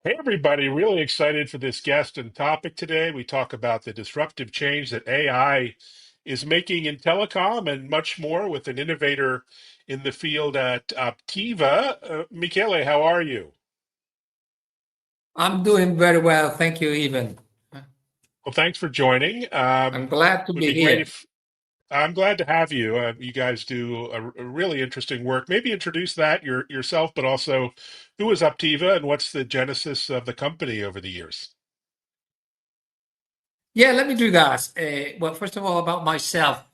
Hey, everybody, really excited for this guest and topic today. We talk about the disruptive change that AI is making in telecom and much more with an innovator in the field at Optiva. Michele, how are you? I'm doing very well. Thank you, Even. Well, thanks for joining. I'm glad to Would be be great here. if I'm glad to have you. You guys do a really interesting work. Maybe introduce that yourself, but also who is Optiva and what's the genesis of the company over the years? Yeah, let me do that. Well, first of all, about myself,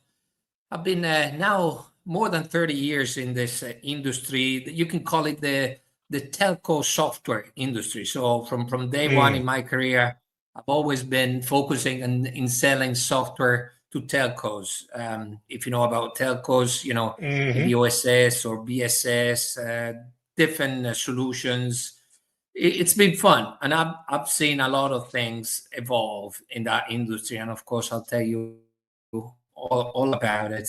I've been now more than 30 years in this industry. You can call it the telco software industry. So from day one in Mm, my career, I've always been focusing in selling software to telcos. If you know about telcos, maybe hmm OSS or BSS, different solutions. It's been fun, and I've seen a lot of things evolve in that industry, and of course, I'll tell you all about it.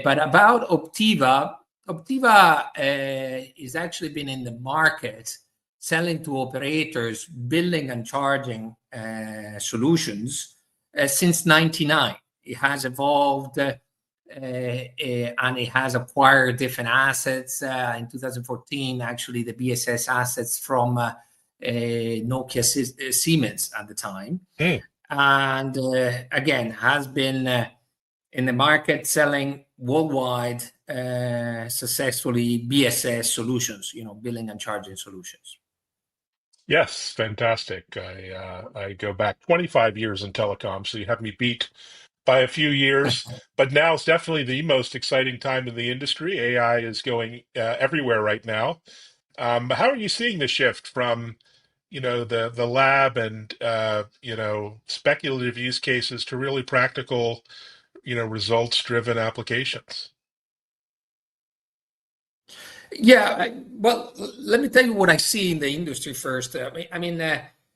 But about Optiva, Optiva is actually been in the market selling to operators, billing and charging solutions since '99. It has evolved. And it has acquired different assets. In 2014, actually, the BSS assets from Nokia Siemens at the time. And again, has been in the market selling worldwide successfully BSS solutions, billing and charging solutions. Yes, fantastic. I go back 25 years in telecom, so you have me beat by a few years. But now is definitely the most exciting time in the industry. AI is going everywhere right now. How are you seeing the shift from, the lab and speculative use cases to really practical, results-driven applications? Yeah, well, let me tell you what I see in the industry first. The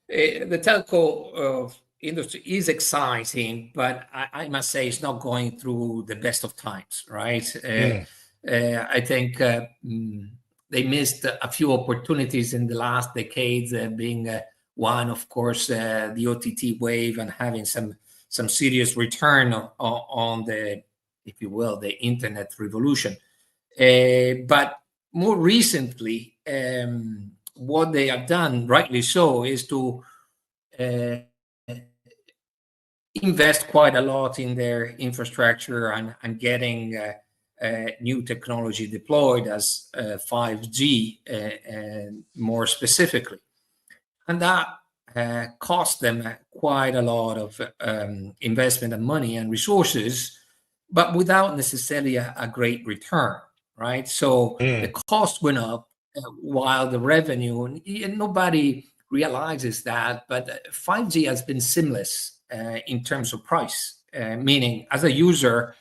telco industry is exciting, but I must say it's not going through the best of times, right? Mm, I think they missed a few opportunities in the last decades, being one, of course, the OTT wave and having some serious return on the, if you will, the internet revolution. But more recently, what they have done, rightly so, is to uh, invest quite a lot in their infrastructure and getting new technology deployed as 5G, more specifically. And that cost them quite a lot of investment and money and resources, but without necessarily a great return, right? So the mm, cost went up while the revenue, and nobody realizes that, but 5G has been seamless in terms of price, meaning as a user,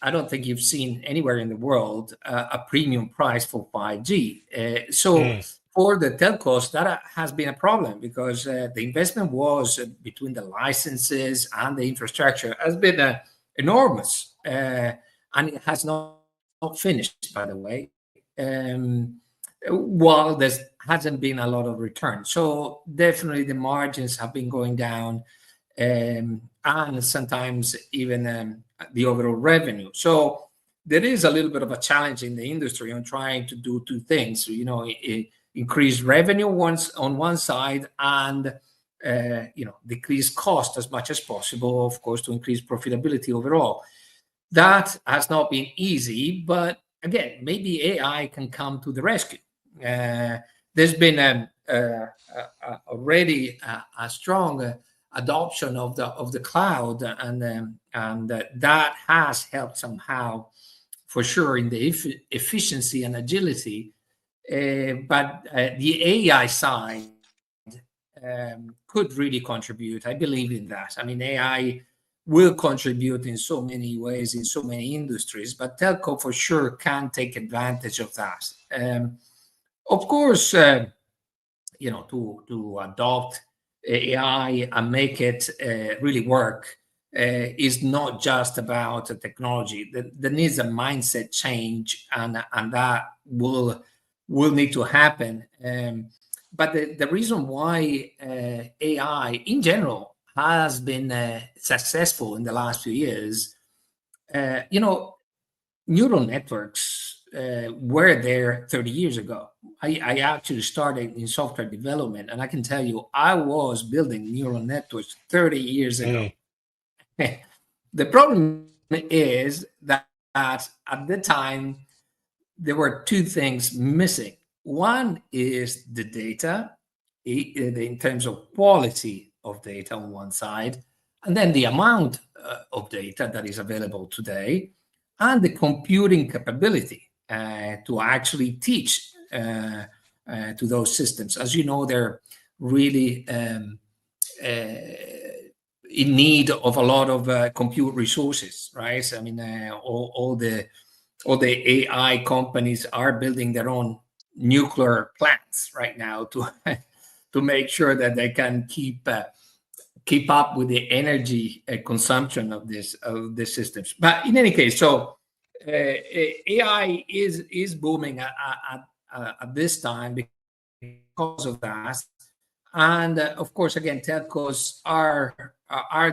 I don't think you've seen anywhere in the world a premium price for 5G. So mm. for the telcos, that has been a problem because the investment was between the licenses and the infrastructure has been enormous, and it has not finished, by the way. Um, while there hasn't been a lot of return, so definitely the margins have been going down, and sometimes even the overall revenue. So there is a little bit of a challenge in the industry on trying to do two things. Increase revenue once on one side and decrease cost as much as possible, of course, to increase profitability overall. That has not been easy, but again, maybe AI can come to the rescue. There's been already a strong adoption of the cloud, and that has helped somehow, for sure, in the efficiency and agility. But the AI side could really contribute. I believe in that. I mean, AI will contribute in so many ways in so many industries, but telco for sure can take advantage of that. Of course, to adopt AI and make it really work is not just about the technology. There needs a mindset change, and that will need to happen. but the reason why AI in general has been successful in the last few years, neural networks were there 30 years ago. I actually started in software development, and I can tell you, I was building neural networks 30 years ago. The problem is that at the time, there were two things missing. One is the data, in terms of quality of data on one side, and then the amount of data that is available today, and the computing capability to actually teach to those systems. As you know, they're really in need of a lot of compute resources, right? I mean, all the AI companies are building their own nuclear plants right now to to make sure that they can keep up with the energy consumption of the systems. But in any case, so AI is booming at this time because of that. And of course, again, telcos are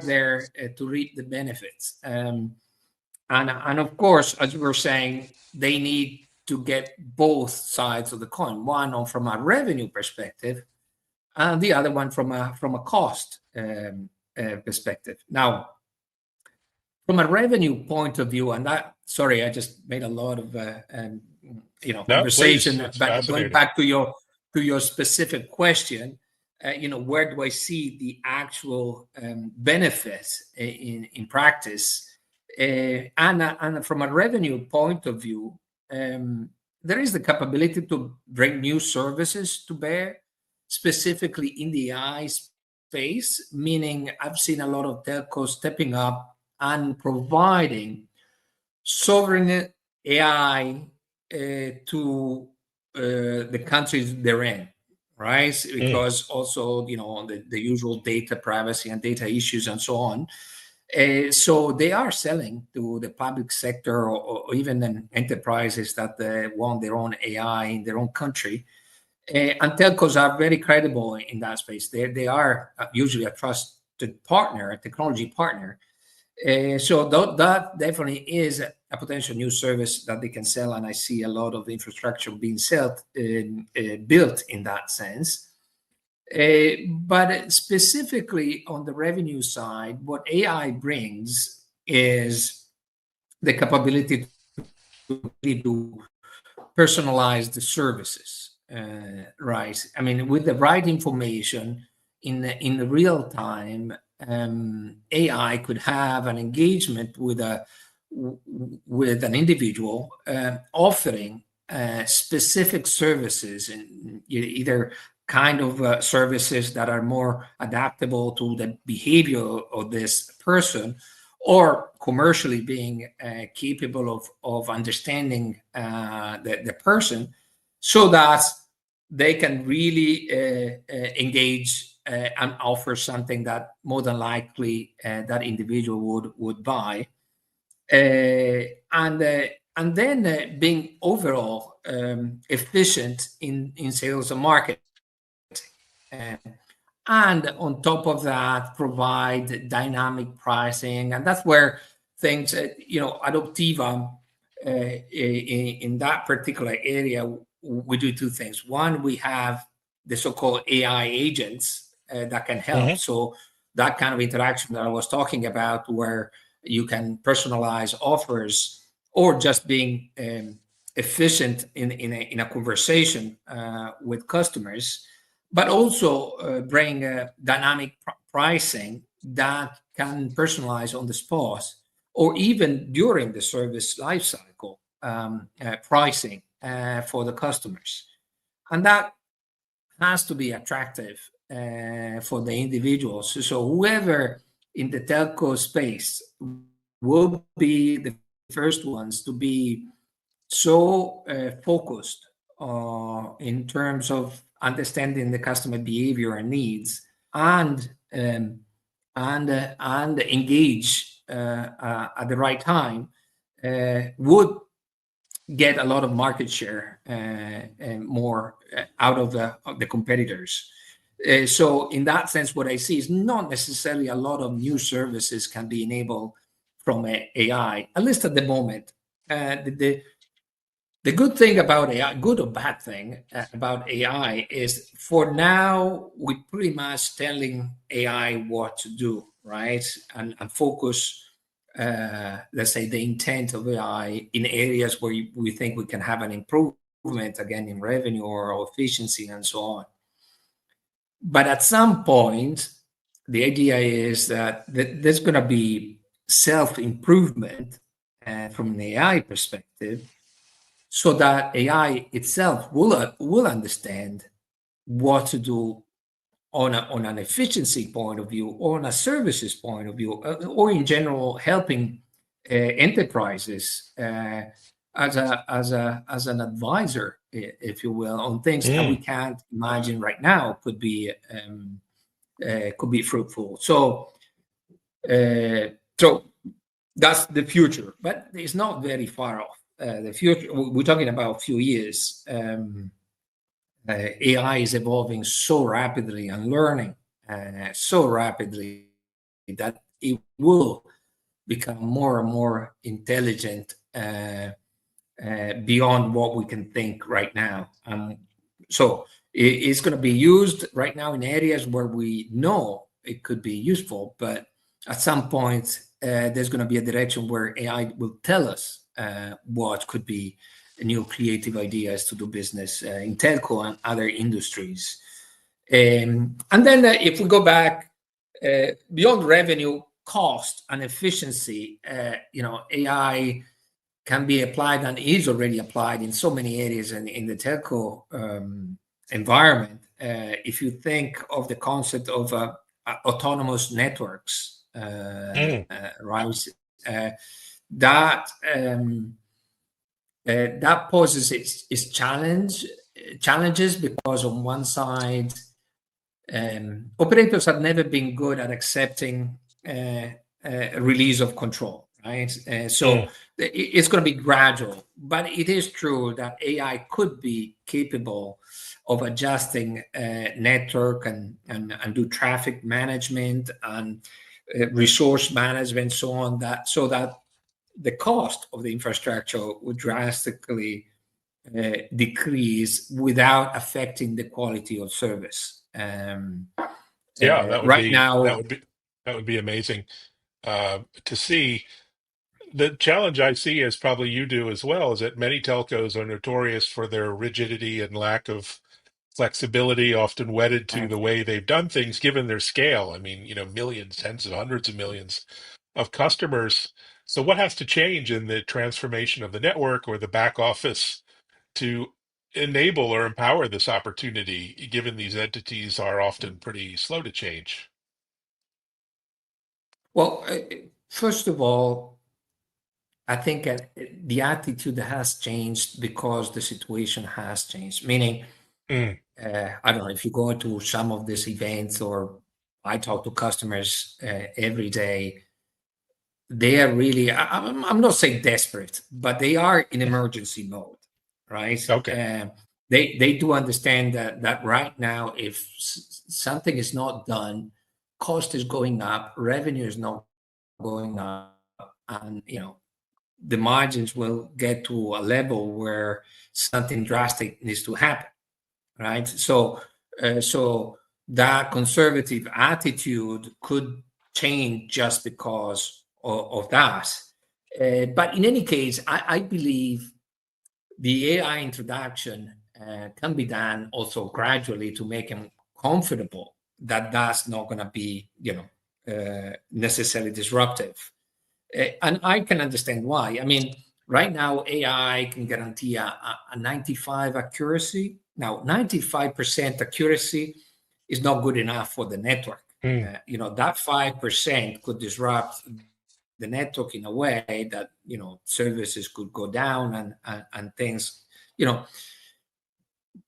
there to reap the benefits. And of course, as we were saying, they need to get both sides of the coin. One from a revenue perspective, and the other one from a cost perspective. Now, from a revenue point of view, and sorry, I just made a lot of No, conversation, please. It's but going fascinating. back to your specific question, where do I see the actual benefits in practice? And from a revenue point of view, there is the capability to bring new services to bear, specifically in the AI space, meaning I've seen a lot of telcos stepping up and providing sovereign AI to the countries they're in, right? Because also, the usual data privacy and data issues and so on. So they are selling to the public sector or even enterprises that want their own AI in their own country. And telcos are very credible in that space. They are usually a trusted partner, a technology partner. So that definitely is a potential new service that they can sell, and I see a lot of infrastructure being built in that sense. But specifically on the revenue side, what AI brings is the capability to personalize the services, right? I mean, with the right information in the real time, AI could have an engagement with an individual, offering specific services, and either kind of services that are more adaptable to the behavior of this person, or commercially being capable of understanding the person, so that they can really engage and offer something that more than likely that individual would buy, and then being overall efficient in sales and marketing. And on top of that, provide dynamic pricing. And that's where things, at Optiva, in that particular area, we do two things. One, we have the so-called AI agents that can help. So that kind of interaction that I was talking about, where you can personalize offers, or just being efficient in a conversation with customers, but also bring dynamic pricing that can personalize on the spot, or even during the service lifecycle pricing for the customers. And that has to be attractive for the individuals. So whoever in the telco space will be the first ones to be so focused in terms of understanding the customer behavior and needs, and engage at the right time, would get a lot of market share and more out of the competitors. So in that sense, what I see is not necessarily a lot of new services can be enabled from AI, at least at the moment. The good thing about AI, good or bad thing about AI, is for now we're pretty much telling AI what to do, right? And focus, let's say, the intent of AI in areas where we think we can have an improvement, again, in revenue or efficiency and so on. But at some point, the idea is that there's going to be self-improvement from an AI perspective, so that AI itself will understand what to do on an efficiency point of view, or on a services point of view, or in general helping enterprises as an advisor, if you will, on things that we can't imagine right now could be fruitful. So that's the future, but it's not very far off. The future, we're talking about a few years. AI is evolving so rapidly and learning so rapidly that it will become more and more intelligent beyond what we can think right now. So it's going to be used right now in areas where we know it could be useful, but at some point there's going to be a direction where AI will tell us what could be new creative ideas to do business in telco and other industries. And then if we go back beyond revenue, cost and efficiency, AI can be applied and is already applied in so many areas in the telco environment. If you think of the concept of autonomous networks, right? That poses its challenges, because on one side, operators have never been good at accepting release of control, right? So it's going to be gradual, but it is true that AI could be capable of adjusting network and do traffic management and resource management, so on, so that the cost of the infrastructure would drastically decrease without affecting the quality of service. Yeah, that would be amazing to see. The challenge I see, as probably you do as well, is that many telcos are notorious for their rigidity and lack of flexibility, often wedded to the way they've done things, given their scale. I mean, millions, tens of hundreds of millions of customers. So what has to change in the transformation of the network or the back office to enable or empower this opportunity, given these entities are often pretty slow to change? Well, first of all, I think the attitude has changed because the situation has changed. Meaning, I don't know, if you go to some of these events, or I talk to customers every day, they are really, I'm not saying desperate, but they are in emergency mode, right? Okay. They do understand that right now, if something is not done, cost is going up, revenue is not going up, and the margins will get to a level where something drastic needs to happen, right? So that conservative attitude could change just because of that. But in any case, I believe the AI introduction can be done also gradually to make them comfortable that that's not going to be, necessarily disruptive. And I can understand why. I mean, right now, AI can guarantee a 95 accuracy. Now, 95% accuracy is not good enough for the network. That 5% could disrupt the network in a way that, services could go down and things.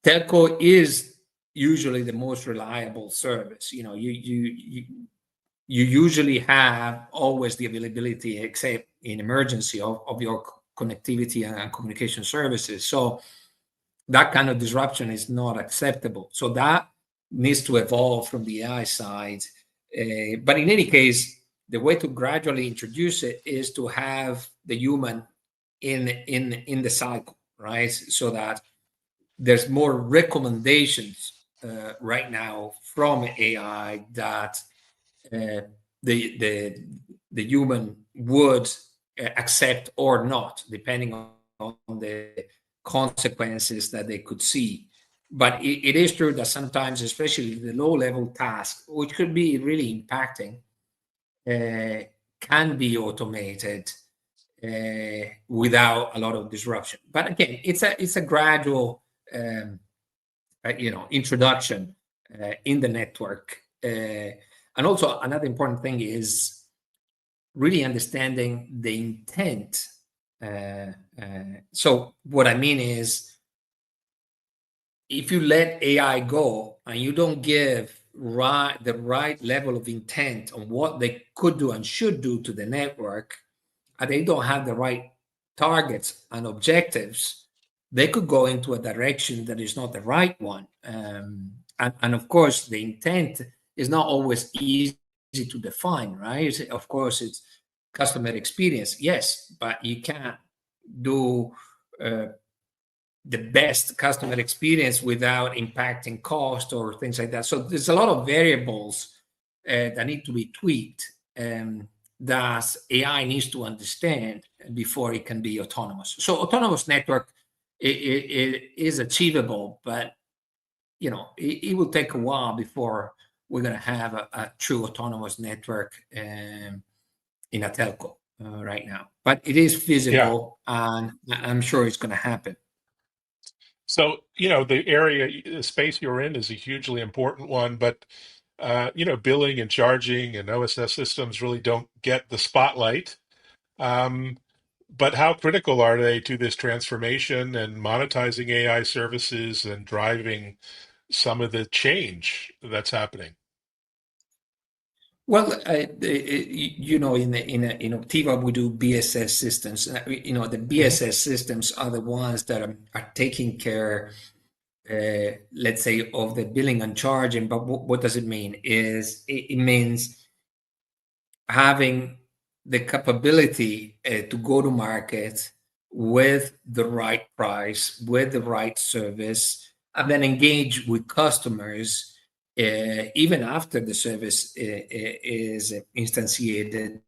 Telco is usually the most reliable service. You usually have always the availability, except in emergency, of your connectivity and communication services. So that kind of disruption is not acceptable. So that needs to evolve from the AI side. But in any case, the way to gradually introduce it is to have the human in the cycle, right? So that there's more recommendations right now from AI that uh, the human would accept or not, depending on the consequences that they could see. But it is true that sometimes, especially the low-level tasks, which could be really impacting, can be automated without a lot of disruption. But again, it's a gradual introduction in the network. And also another important thing is really understanding the intent. So what I mean is, if you let AI go and you don't give the right level of intent on what they could do and should do to the network, and they don't have the right targets and objectives, they could go into a direction that is not the right one. And of course, the intent is not always easy to define, right? Of course, it's customer experience, yes, but you can't do the best customer experience without impacting cost or things like that. So there's a lot of variables that need to be tweaked that AI needs to understand before it can be autonomous. So autonomous network it is achievable, but it will take a while before we're going to have a true autonomous network in a telco right now. But it is Yeah. feasible, and I'm sure it's going to happen. So, the space you're in is a hugely important one, but billing and charging and OSS systems really don't get the spotlight. Um, but how critical are they to this transformation and monetizing AI services and driving some of the change that's happening? Well, in Optiva we do BSS systems. The Mhm. BSS systems are the ones that are taking care, let's say, of the billing and charging. But what does it mean? It means having the capability to go to market with the right price, with the right service, and then engage with customers even after the service is instantiated,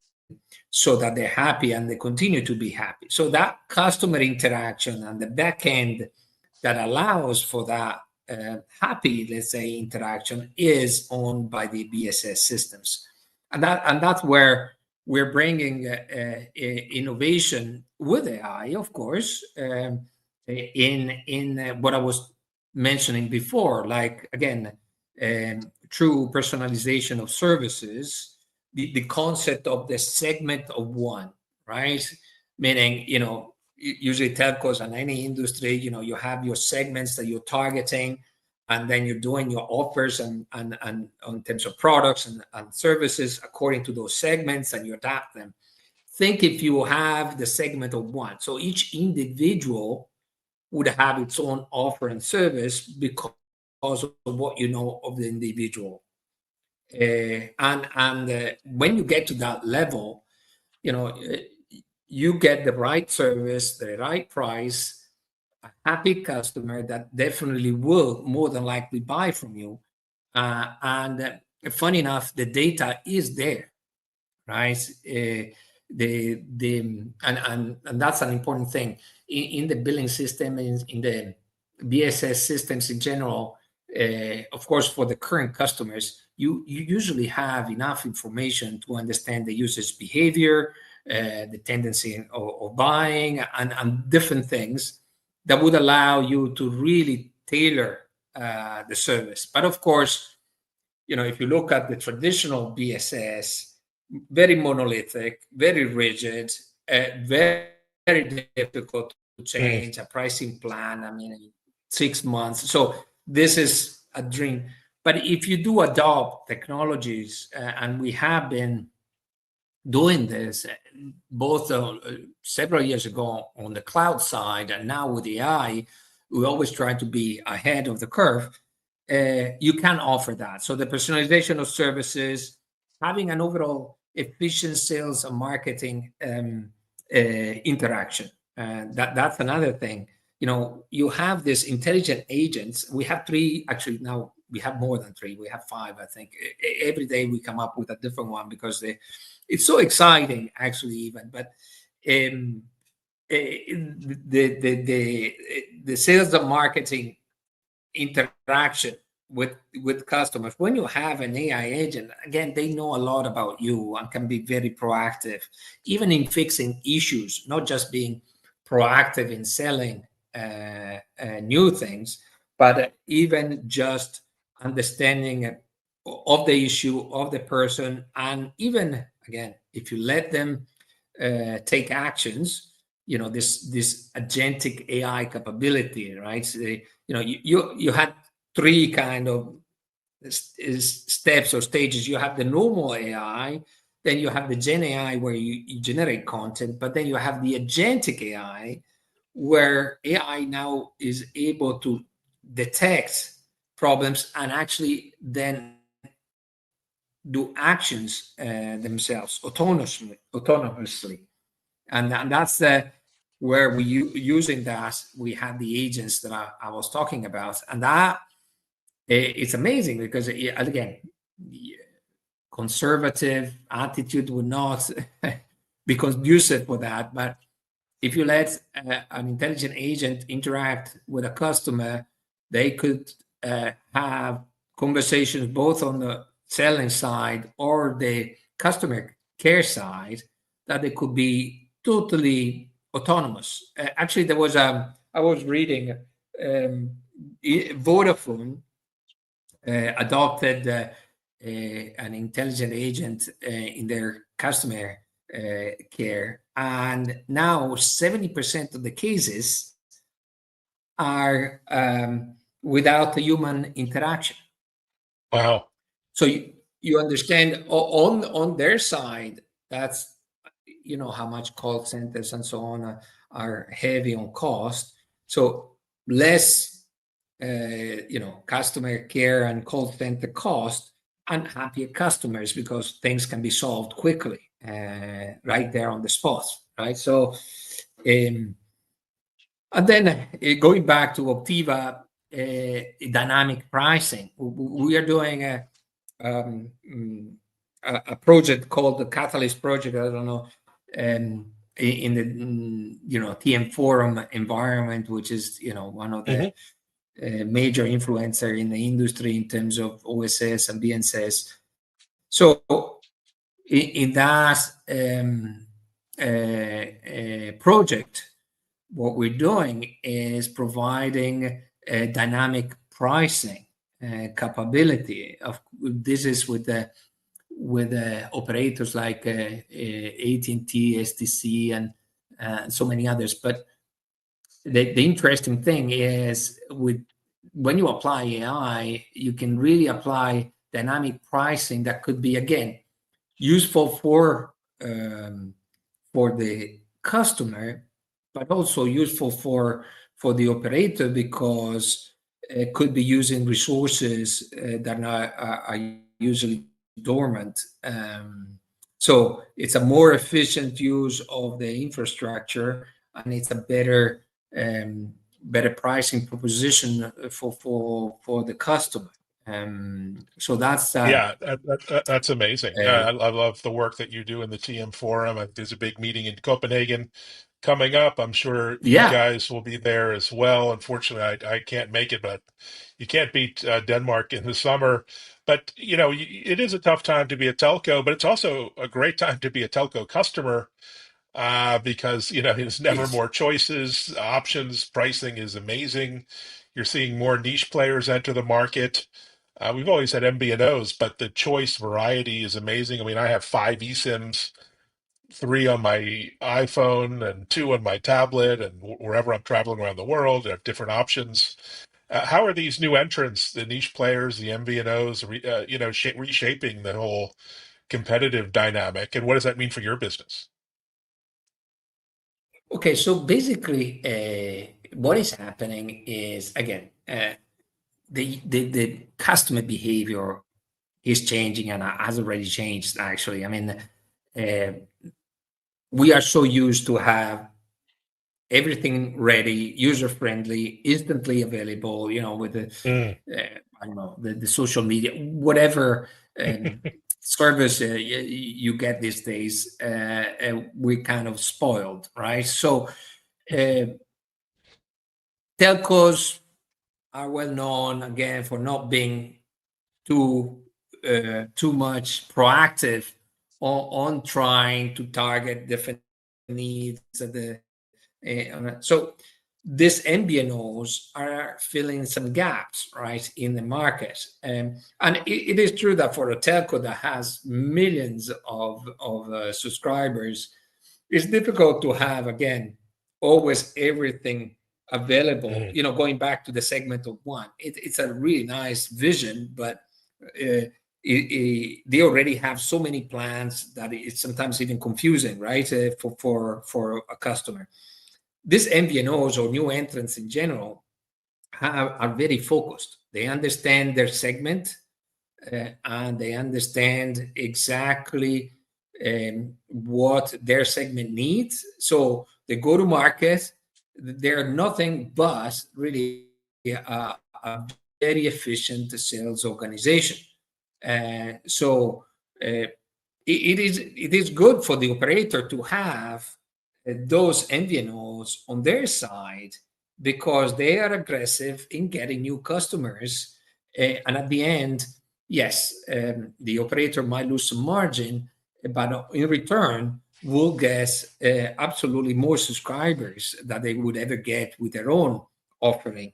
so that they're happy and they continue to be happy. So that customer interaction and the back end that allows for that happy, let's say, interaction is owned by the BSS systems, and that's where we're bringing innovation with AI, of course, in what I was mentioning before, like again, true personalization of services, the concept of the segment of one, right? Meaning, usually telcos and any industry, you have your segments that you're targeting, and then you're doing your offers and in terms of products and services according to those segments, and you adapt them. Think if you have the segment of one, so each individual would have its own offer and service because of what you know of the individual. And when you get to that level, you get the right service, the right price, a happy customer that definitely will more than likely buy from you. And funny enough, the data is there, right? And that's an important thing in the billing system, in the BSS systems in general. Of course, for the current customers, you usually have enough information to understand the user's behavior, the tendency of buying, and different things that would allow you to really tailor the service. But of course, if you look at the traditional BSS, very monolithic, very rigid, very, very difficult to Mm. change a pricing plan. I mean, 6 months. So this is a dream. But if you do adopt technologies, and we have been doing this both several years ago on the cloud side and now with AI. We always try to be ahead of the curve. You can offer that. So the personalization of services, having an overall efficient sales and marketing interaction. That's another thing. You have this intelligent agents. We have three, actually now we have more than three. We have five, I think. Every day we come up with a different one because it's so exciting, actually, even. But the sales and marketing interaction with customers, when you have an AI agent, again, they know a lot about you and can be very proactive, even in fixing issues, not just being proactive in selling new things, but even just understanding of the issue of the person. And even, again, if you let them take actions, this agentic AI capability, right? So you had three kind of steps or stages. You have the normal AI, then you have the Gen AI where you generate content, but then you have the agentic AI where AI now is able to detect problems and actually then do actions themselves autonomously. And that's where using that, we have the agents that I was talking about. And that it's amazing because, again, conservative attitude would not be conducive for that. But if you let an intelligent agent interact with a customer, they could have conversations both on the selling side or the customer care side, that they could be totally autonomous. Actually, I was reading Vodafone adopted an intelligent agent in their customer care, and now 70% of the cases are without a human interaction. Wow. So you understand on their side, that's how much call centers and so on are heavy on cost. So less customer care and call center cost, and happier customers because things can be solved quickly right there on the spot, right? So and then going back to Optiva, dynamic pricing, we are doing a project called the Catalyst Project. I don't know, in the TM Forum environment, which is one of the major influencer in the industry in terms of OSS and BNSS. So in that project, what we're doing is providing a dynamic pricing capability. This is with the operators like AT&T, STC, and so many others. But the interesting thing is, when you apply AI, you can really apply dynamic pricing that could be, again, useful for the customer, but also useful for the operator, because it could be using resources that are usually dormant. So it's a more efficient use of the infrastructure, and it's a better pricing proposition for the customer. So that's Yeah, that's amazing. uh, I love the work that you do in the TM Forum. There's a big meeting in Copenhagen coming up. I'm sure you yeah. guys will be there as well. Unfortunately, I can't make it, but you can't beat Denmark in the summer. But, it is a tough time to be a telco, but it's also a great time to be a telco customer, because, there's never Yes. more choices, options, pricing is amazing. You're seeing more niche players enter the market. We've always had MVNOs, but the choice variety is amazing. I mean, I have five eSIMs, three on my iPhone and two on my tablet, and wherever I'm traveling around the world, I have different options. How are these new entrants, the niche players, the MVNOs, reshaping the whole competitive dynamic, and what does that mean for your business? Okay, so basically, what is happening is, again, the customer behavior is changing and has already changed, actually. I mean, we are so used to have everything ready, user-friendly, instantly available, with the, Mm. I don't know, the social media, whatever service you get these days, we're kind of spoiled, right? So telcos are well known, again, for not being too much proactive on trying to target different needs of the so these MVNOs are filling some gaps, right, in the market. And it is true that for a telco that has millions of subscribers, it's difficult to have, again, always everything available. Mm. Going back to the segment of one, it's a really nice vision, but they already have so many plans that it's sometimes even confusing, right, for a customer. These MVNOs or new entrants in general are very focused. They understand their segment, and they understand exactly what their segment needs. So they go to market. They're nothing but really a very efficient sales organization. So it is good for the operator to have those MVNOs on their side, because they are aggressive in getting new customers. And at the end, yes, the operator might lose some margin, but in return, will get absolutely more subscribers that they would ever get with their own offering.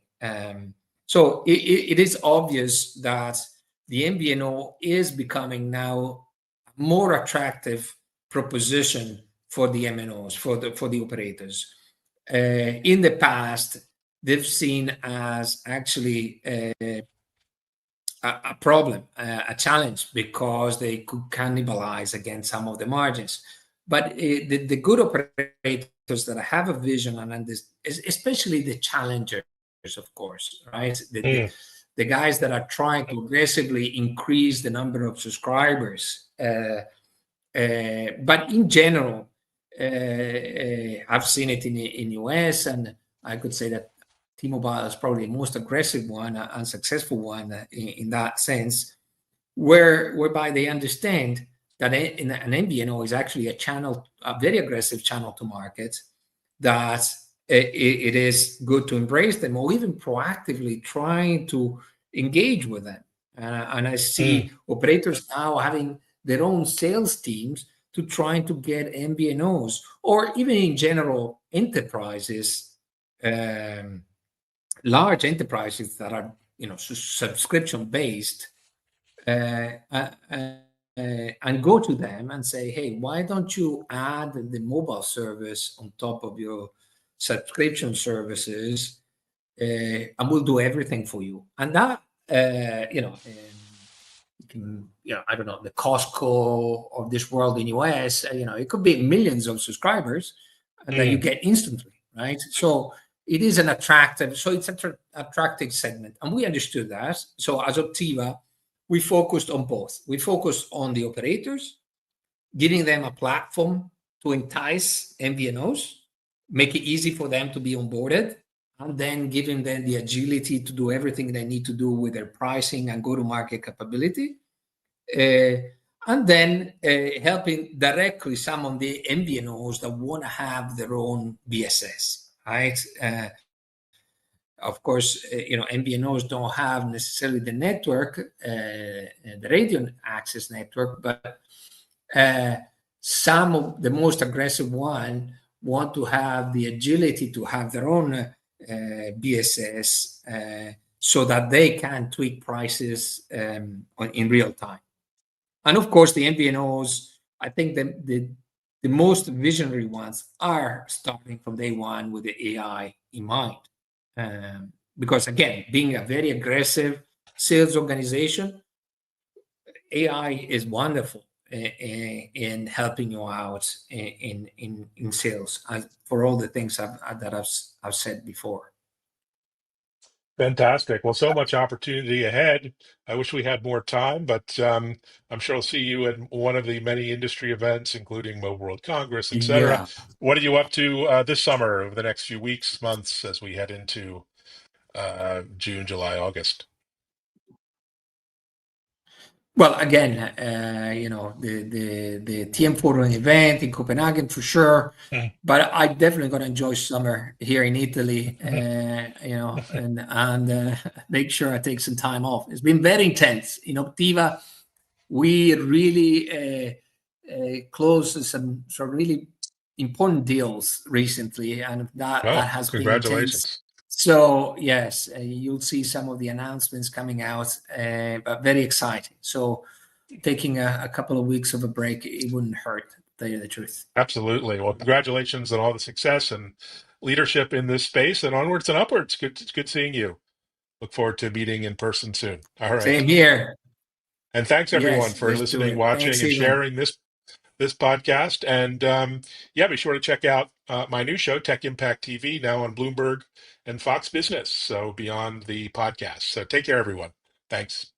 So it is obvious that the MVNO is becoming now a more attractive proposition for the MNOs, for the operators. In the past, they've seen as actually a problem, a challenge, because they could cannibalize against some of the margins. But the good operators that have a vision and this, especially the challengers, of course, right? Mm. The guys that are trying to aggressively increase the number of subscribers. But in general, I've seen it in US, and I could say that T-Mobile is probably the most aggressive one and successful one in that sense, whereby they understand that an MVNO is actually a very aggressive channel to market, that it is good to embrace them, or even proactively trying to engage with them. And I see operators now having their own sales teams to trying to get MVNOs, or even in general enterprises, large enterprises that are subscription based, and go to them and say, hey, why don't you add the mobile service on top of your subscription services, and we'll do everything for you. And that I don't know, the Costco of this world in US, it could be millions of subscribers, and that you get instantly, right? So it is an attractive, so it's an attractive segment, and we understood that. So as Optiva, we focused on both. We focused on the operators, giving them a platform to entice MVNOs, make it easy for them to be onboarded, and then giving them the agility to do everything they need to do with their pricing and go-to-market capability. And then helping directly some of the MVNOs that want to have their own BSS, right? Of course, MVNOs don't have necessarily the network, the radio access network, but some of the most aggressive one want to have the agility to have their own BSS, so that they can tweak prices in real time. And of course, the MVNOs, I think the most visionary ones are starting from day one with the AI in mind. Because again, being a very aggressive sales organization, AI is wonderful. in helping you out in sales, for all the things I've said before. Fantastic. Well, so much opportunity ahead. I wish we had more time, but I'm sure I'll see you at one of the many industry events, including Mobile World Congress, et cetera. Yeah. What are you up to this summer, over the next few weeks, months, as we head into June, July, August? Well, again, the TM Forum event in Copenhagen for sure, but I definitely gonna enjoy summer here in Italy, and make sure I take some time off. It's been very intense in Optiva. We really closed some really important deals recently, and that Oh, has been intense. congratulations. So yes, you'll see some of the announcements coming out, but very exciting. So taking a couple of weeks of a break, it wouldn't hurt, to tell you the truth. Absolutely. Well, congratulations on all the success and leadership in this space, and onwards and upwards. Good seeing you. Look forward to meeting in person soon. All right. Same here. And thanks everyone Yes, for let's do listening, it. watching, Thanks, and Ivan. sharing this podcast. And yeah, be sure to check out my new show, Tech Impact TV, now on Bloomberg and Fox Business. So beyond the podcast. So take care, everyone. Thanks.